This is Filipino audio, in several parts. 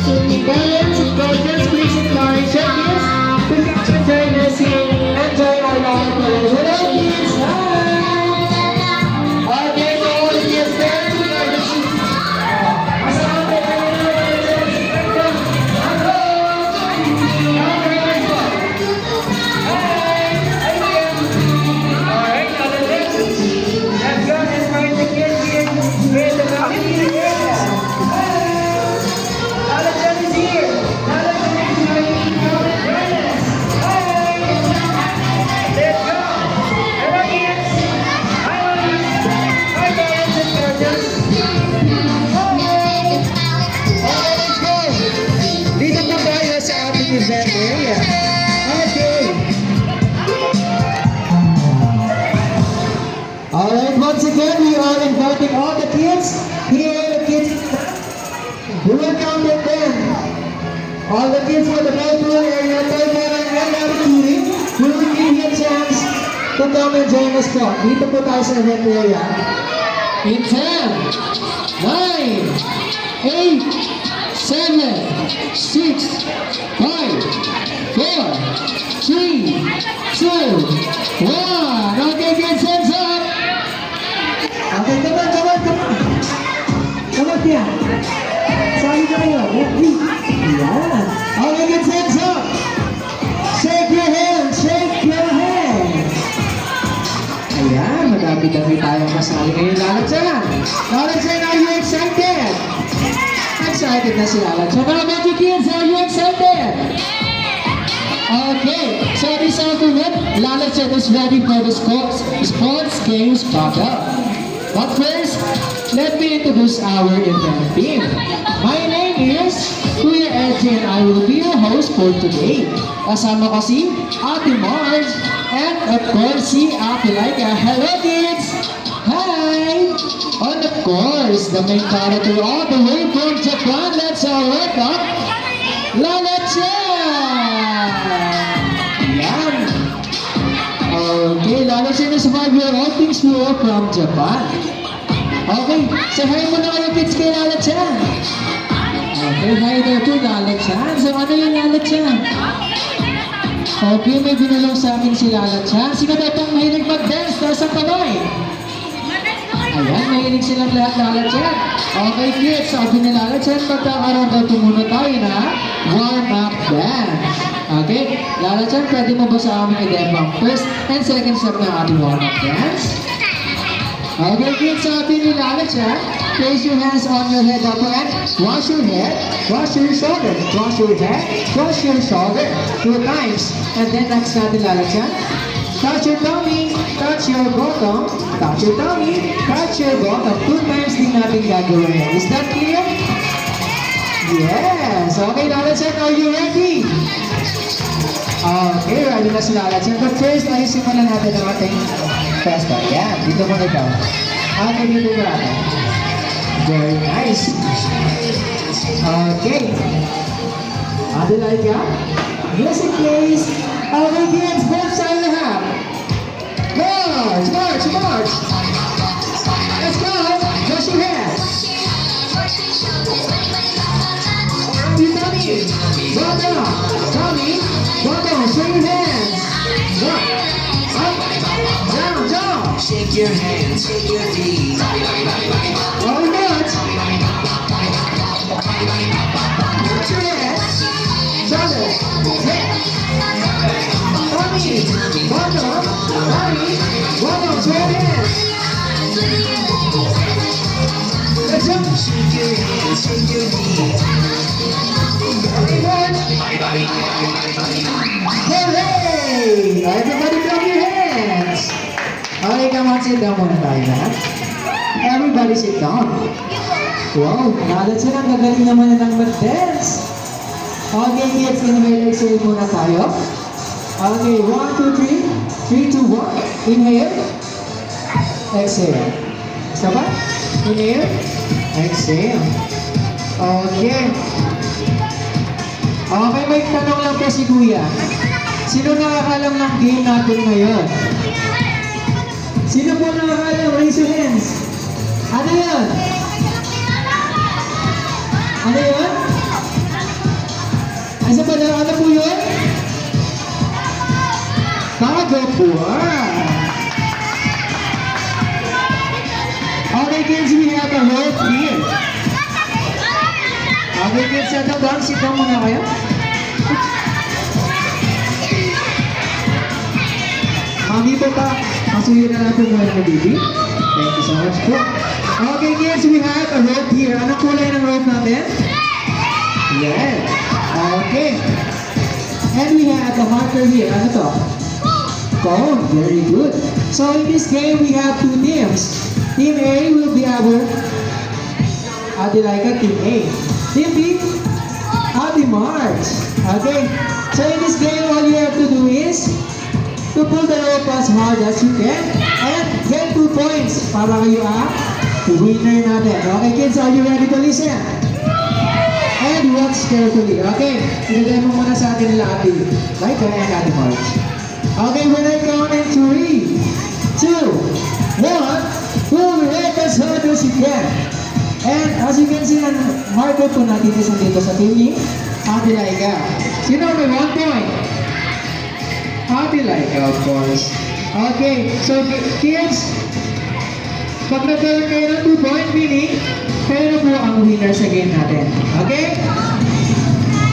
So, parents and guardians, please encourage your kids to come and join us here and join our long collection. Hello, kids! Hi! Okay, so all the kids there, event area. Okay. Alright, once again, we are inviting all the kids. Here, the kids. We will count them. All the kids for the playpool area, playground, and activity. We will give you a chance to come and join us po. Dito po tayo sa event area. In 10, 9, 8, 7, 6, 5, 4, 3, 2, 1. Okay, kids, hands up. Okay, come on. Come on, Tia. Sali ka kayo. Yan. Okay, kids, hands up. Shake your hands. Ayan, madami-dami tayong kasali ngayon. Lalatsan, are you excited? Excited na si Lalatsan. How about you kids? Are you excited? Okay, so this afternoon, Lalatsan is ready for the sports games battle. But first, let me introduce our event team. My name is Kuya Edgy and I will be your host for today. Kasama ko si Ate Marge and of course si Ate Laika. Hello kids! Hi! And of course, the main character all the way from Japan. Let's all welcome Lalatsan! Yan! Okay, Lalatsan is a 5-year-old Pink Swirl from Japan. Okay, say hi muna kayo kids kay Lalatsan. Okay, hi there po Lalatsan. So ano yung Lalatsan? Okay, may binulong sa akin si Lalatsan. Sino daw pang mahilig mag-dance? Taas ang kamay. Ayan, mahilig silang lahat Lalatsan. Okay kids, sabi ni Lalatsan, magkakaroon daw muna tayo na warm-up dance. Okay, Lalatsan, pwede mo ba sa aming i-demo ang first and second step ng ating warm-up dance? Okay kids, sabi ni Lalatsan, place your hands on your head upper and wash your head, wash your shoulder, wash your head, wash your shoulder 2 times. And then next natin Lalatsan, touch your tummy, touch your bottom, touch your tummy, touch your bottom 2 times din natin gagawin. Is that clear? Yes! Okay Lalatsan, are you ready? Okay, ready na si Lalatsan. But first, ayusin muna natin ang ating pesta. Yan, dito muna ikaw. Okay, dito muna natin. Very nice. Okay. Adelaida, music please. Okay, kids, both sides of the hat. March. Let's go. Wash your hands. Your tummy. Bottom. Show your hands. Up. Down. Shake your hands, shake your feet. All right. Put your hands. Shoulders. Head. Tummy. Bottom. Show your hands. Let's jump. Shake your hands, shake your feet. Everyone. Hooray! Everybody clap your hands. Okay, come on, sit down muna tayo na. Everybody sit down. Wow, Lalatsan, ang gagaling naman ng mag-dance. Okay, kids, inhale, exhale muna tayo. Okay, 1, 2, 3. 3, 2, 1. Inhale. Exhale. Isa ba? Inhale. Exhale. Okay. Okay, may tanong lang po si Kuya. Sino nakakalam ng game natin ngayon? Sino po nakakalam? Raise your hands. Ano yun? Isa pa daw, ano po yun? Tagapuan. Okay, kids, we have a rope here. Okay, kids, settle down. Sit down muna kayo. Mami po pa, pasuyin na lang po muna ng baby. Thank you so much po. Okay, kids, we have a rope here. Anong kulay ng rope natin? Yes. Okay. And we have a marker here. Ano to? Cone. Very good. So in this game, we have two teams. Team A will be our Adelaika, Team A. Team B, Adi March. Okay. So in this game, all you have to do is to pull the rope as hard as you can and get 2 points para kayo ang winner natin. Okay, kids, are you ready to listen? And watch carefully. Okay, ilagay mo muna sa atin nila Ate Laika and Ate March. Okay, when I count in 3, 2, 1, pull the rope as hard as you can. And as you can see, ang marker po natin is dito sa team ni Ate Laika. Sino may 1 point? Ate Laika, of course. Okay, so kids, pag nagkaroon kayo ng 2 point, meaning, kayo na po ang winner sa game natin. Okay?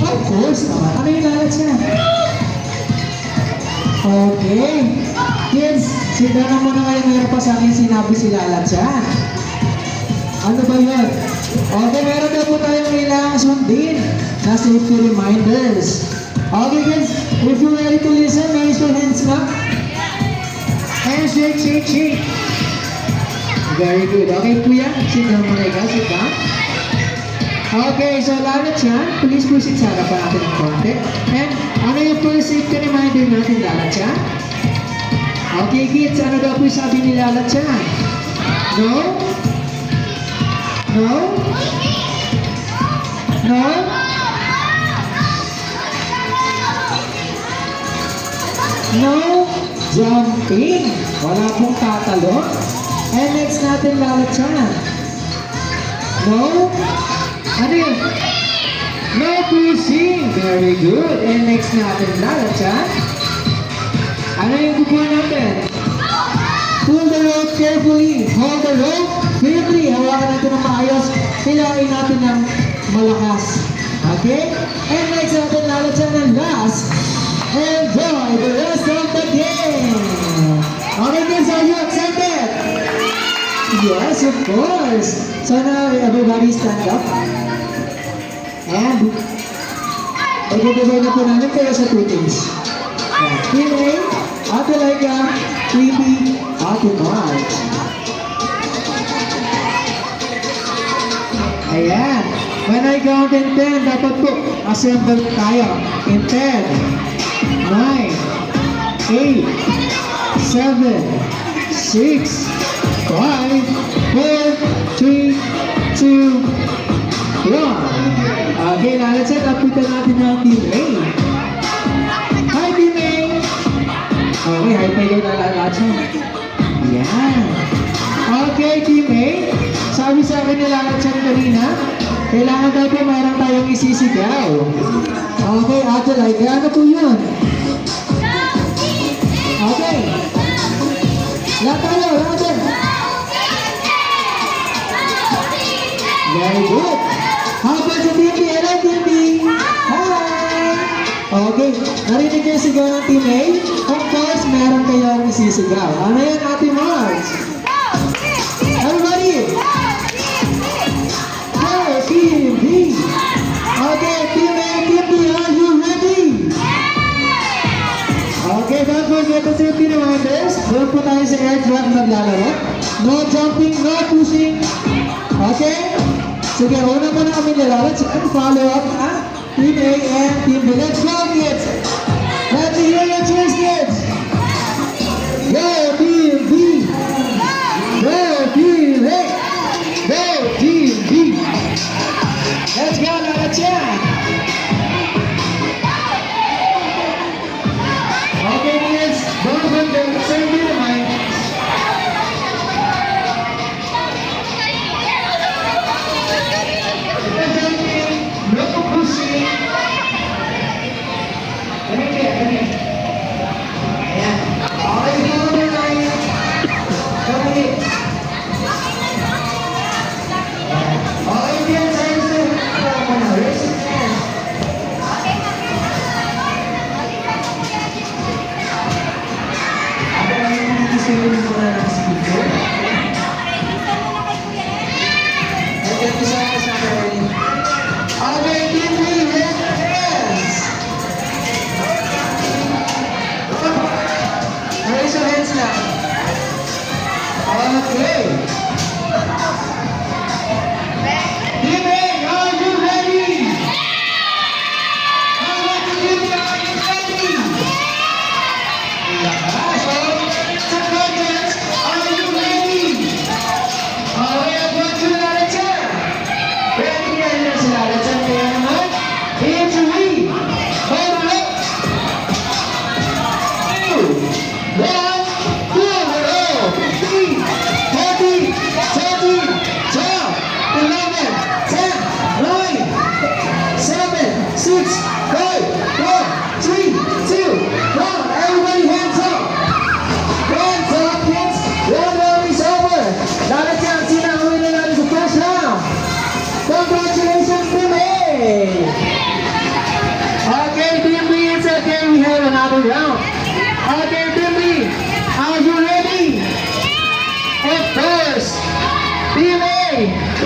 Of course naman. Ano yung lalat siya? Okay. Kids, sigla na muna kayo meron pa sa akin sinabi si Lalat siya. Ano ba yun? Okay, meron na po tayong kailangang sundin na safety reminders. Okay, kids, if you're ready to listen, raise your hands na. And shake, shake, shake. Very good. Okay, kuya, sit down muna ikaw, sit down. Okay, so Lalat yan, please proceed sa harapan natin ng konti. And ano yung first safety reminder natin, Lalat yan? Okay, kids, ano daw po sabi ni Lalat yan? No? No? No? No jumping. Wala pong tatalon. And next natin Lalat yan. No? Ano yun? No pushing. Very good. And next natin Lalat yan. Ano yung kukuha natin? Pull the rope carefully. Hold the rope firmly. Hawakan natin ng maayos. Hilain natin ng malakas. Okay? And next natin Lalat yan ang last. Enjoy the rest of the game. Okay, kids, are you excited? Yes, of course. So now everybody stand up. And i-divide na po namin kayo sa 2 teams. Team A, Ate Laika, Team B, Ate March. Ayan. When I count in 10, dapat po assemble tayo. In 10, 9, 8, 7, 6, 5, 4, 3, 2, 1. Okay, Lalat siya. Lapitan natin ng Team A. Hi, Team A! Okay, high five daw na Lalat siya. Yan. Okay, Team A. Sabi sa akin ni Lalat siya kanina, kailangan daw po mayroon tayong isisigaw. Okay, Ate Laika, ano po yun? Okay. Lahat tayo, lahat tayo. Very good. How about sa Team B? Hello, Team B. Hi. Okay, narinig niyo yung sigaw ng Team A? Of course, meron kayong isisigaw. Ano yan, Ate March? Everybody. Go, Team B. Okay, Team A, Team B, are you ready? Okay, don't forget the safety reminders. Doon po tayo sa airdrop naglalaro. No jumping, no pushing. Okay? Sige, una mo na kami nilalat. And follow up, ha? Team A and Team B. Let's go, kids! Let's hear your cheers, kids! Go, Team B! Go, Team A! Go, Team B! Let's go, Lalat yan! Okay, kids, don't forget the safety reminders. No pushing.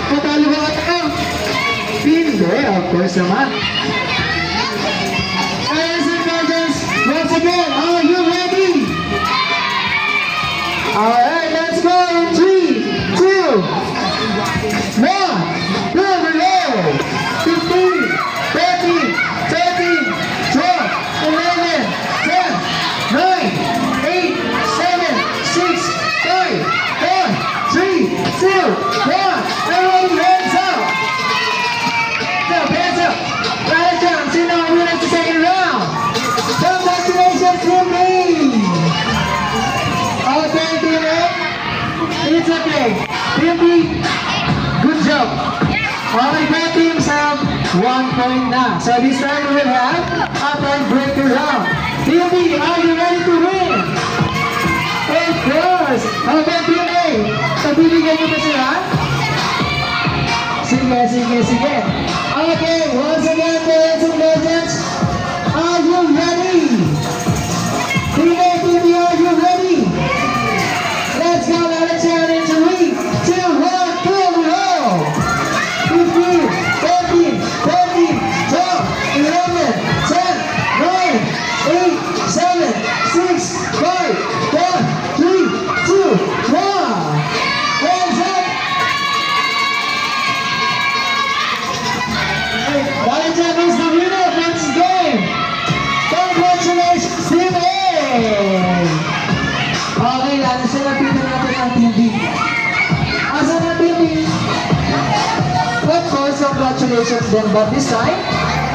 Patalo ba kayo? Hindi, of course naman. Ladies and gentlemen, once again, are you ready? Alright, let's go in 3, 2, 1. Go, we go! 15, 13, 13, 12, 11, 10, 9, 8, 7, 6, 5, 4, 3, 2, 1. Everybody hands up! Hands up! Last time, sino ang winner sa second round? Congratulations to me! Okay, Team A. It's okay. Team B, good job. Okay, both teams have 1 point now. So this time we will have a tiebreaker round. Team B, are you ready to win? Of course. Okay, Team A. Pabibigyan niyo ba sila? Sige, sige, sige. Okay, once again, ladies and legends, are you ready? Team A, Team B, are you ready? Let's go, let's turn in 3, 2, 1, go, go! 15, 13, 14, 12, 11, 10, 9, 8, 7, 6, 5, 4, 3, 2, 1. Hands up! Valentine is the winner of this game. Congratulations, Team A! Okay, lalo sa napitan natin ang Team B. Asa na Team B? Of course, congratulations then, but this time,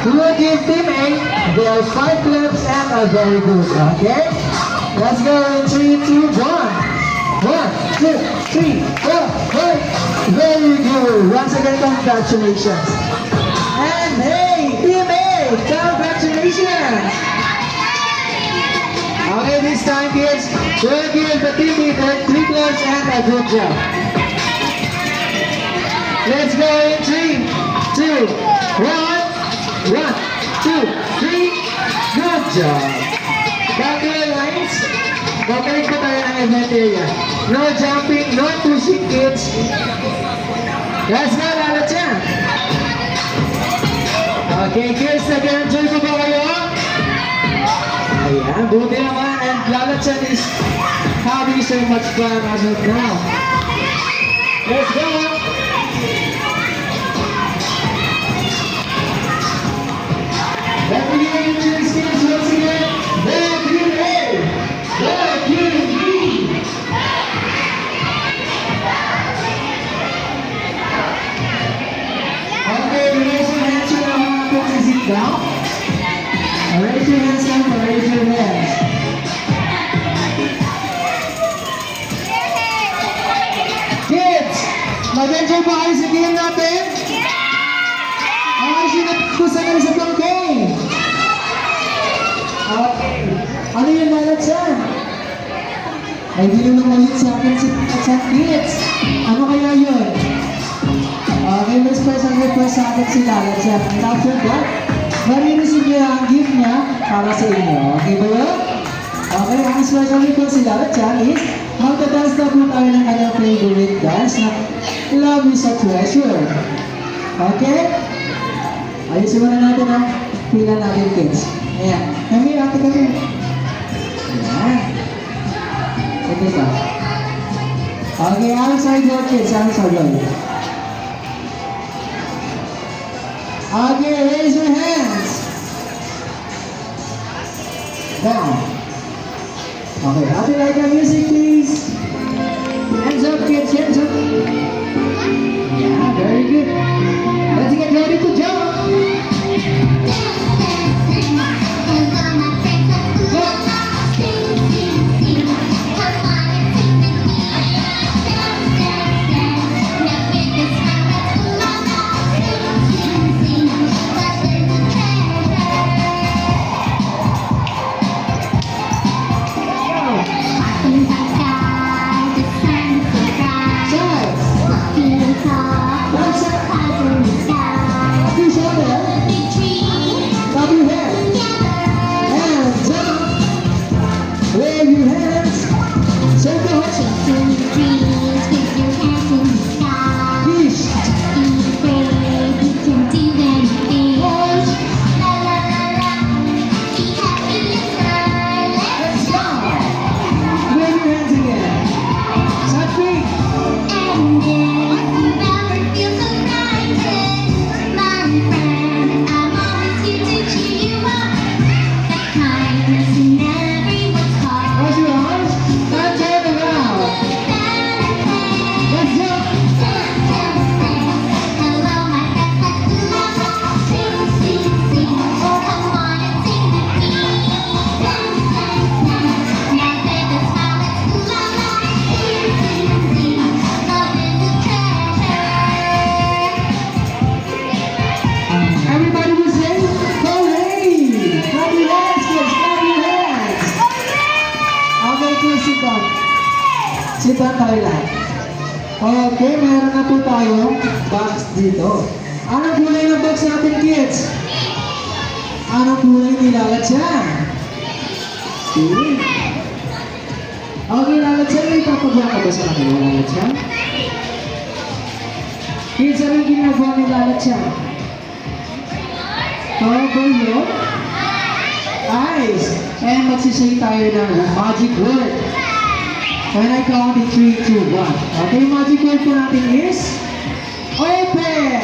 we will give Team A their 5 clubs and a very good, okay? Let's go in 3, 2, 1. 1, 2, 3, 4, 5. Very good. Once again, congratulations. And hey, Team A, congratulations. Okay, this time, kids, we'll give the team leader 3 clubs and a good job. Let's go in 3, 2, 1. 1, 2, 3. Good job. Back to your lines. Babalik po tayo ng event area. No jumping, no pushing, kids. Let's go, Lala Chan. Okay, kids, nag-enjoy ko ba kayo? Ayan, buti naman. And Lala Chan is having so much fun as of now. Let's go! Let me get into these kids once again. Back in A! Back in B! Okay, raise your hands to the mga put your seat down. Raise your hands up, raise your hands. Kids, mag-enjoy ba kayo sa game natin? Okay, sinapusan kayo sa pang game. Okay. Ano yung lalat siya? May binulong ulit sa akin sa kids. Ano kaya yun? Okay, may special request sa akin si Lalat siya. And after that, marireceive niya ang gift niya para sa inyo. Okay ba yun? Okay, ang special request si Lalat siya is magdadance na po tayo ng kanyang favorite dance na Love is a Treasure. Okay? Ayusin muna natin ang pila natin, kids. Ayan. Kami, ate kami. Ayan. Ito ka. Okay, I'm sorry, kids. I'm sorry. Okay, raise your hands. Down. Okay, how do you like the music, please? Hands up, kids, hands up. Yeah, very good. Let's get ready to jump. stand tayo lahat. Okay, meron na po tayong box dito. Anong kulay ng box natin, kids? Anong kulay nilalat siya? Okay. Okay, lalat siya. May papagya ka ba sa kanila, lalat siya? Kids, anong ginagawa ni lalat siya? Cover your eyes. And magsisay tayo ng magic word. When I count in 3, 2, 1. Okay, magic word po natin is open.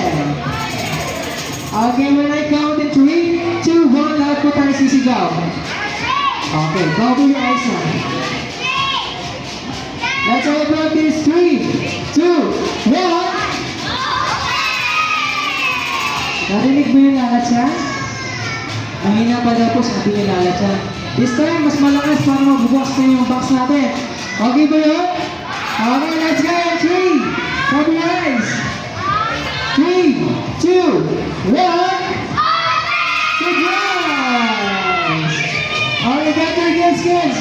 Okay, when I count in 3, 2, 1, lahat po tayo sisigaw. Okay, cover your eyes now. Let's all practice. 3, 2, 1. Narinig mo yung lalat siya? Mahina pa daw po, sabi niya lalat siya. This time, mas malakas para mabubukas na yung box natin. Okay ba yun? Okay, let's go. 3, cover your eyes. 3, 2, 1. Good guys. Alright, got your gifts, kids.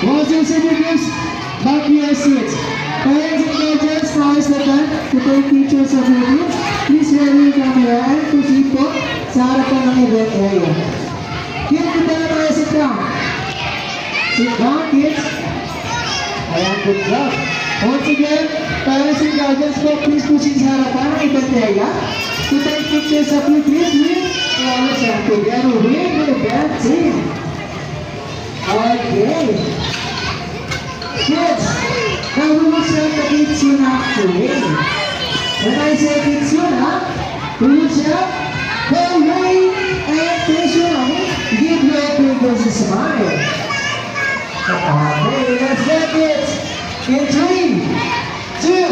Once you receive your gifts, back to your seats. Parents and guardians, now is the time to take pictures of your kids. Please ready your camera and proceed po sa harapan ng event area. Kids, kita na tayo, sit down. Sit down, kids. Ayan, good job. Once again, parents and guardians po, please proceed sa harapan ng event area to take pictures of your kids with Lalat siya together with the band team. Okay. Kids, now we will start the Kitsuna parade. When I say Kitsuna, we will shout, hooray, and visually give your fingers a smile. Okay, let's go, kids. In 3, 2,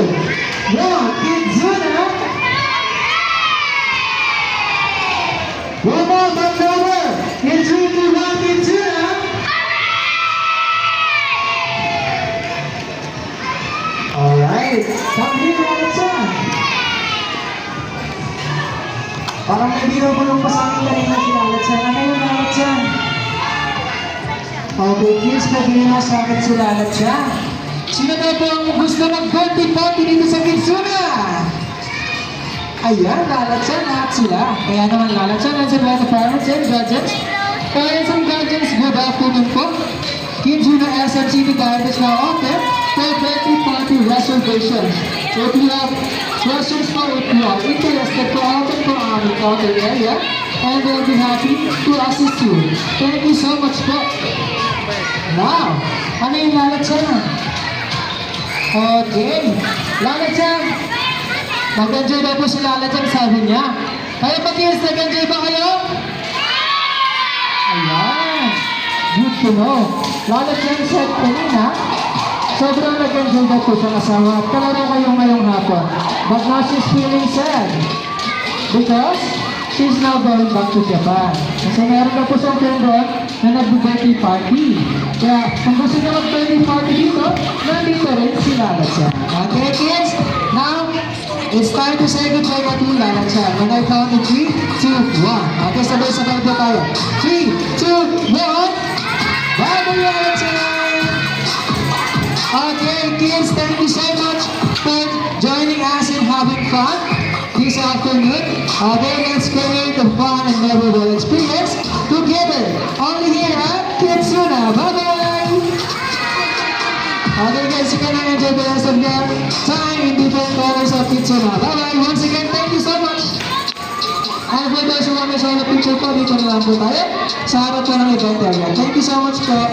1, Kitsuna. One more, one more. In 3, 2, 1, Kitsuna. Alright, sabi ko ulit siya. Parang nabiro-bulong pa sa akin kanina si Lalat siya. Ano yung Lalat siya? Okay, kids, nabiro sa akin si Lalat siya. Sino na po ang gusto mag-birthday party dito sa Kitsuna? Ayan, Lalat siya, lahat sila. Kaya naman Lalat siya, nandiyan ba the parents and guardians? Parents and guardians, good afternoon po. Kitsuna SMCT Guide is now open for birthday party reservations. So if you have questions for if you are interested to open for our counter area, and we'll be happy to assist you. Thank you so much po. Now, ano yung Lalat siya? Okay, Lalat siya. Mag-enjoy daw po si Lalat siya, sabi niya. Kayo pa kids, nag-enjoy ba kayo? Ayan. Good to know. Lalat siya said kanina, sobrang nag-enjoy daw po siyang asawa at kalaro kayong ngayong hapon. But now she's feeling sad because she's now going back to Japan. Kasi meron na po siyang friend doon na nag-birthday party. Kaya kung gusto niya mag-birthday party dito, nandito rin si Lalat siya. Okay kids, now it's time to say goodbye na to Lalat siya. When I count in 3, 2, 1. Okay, sabay-sabay po tayo. 3, 2, 1. Bye, Lalat siya! Okay, kids, thank you so much for joining us and having fun this afternoon. Okay, let's create the fun and memorable experience together. Only here at Kitsuna. Bye-bye! Okay, guys, you can enjoy the rest of your time in different colors of Kitsuna. Bye-bye! Once again, thank you so much! And for those who want to show the picture po, dito na lang po tayo sa harap po ng event area. Thank you so much po!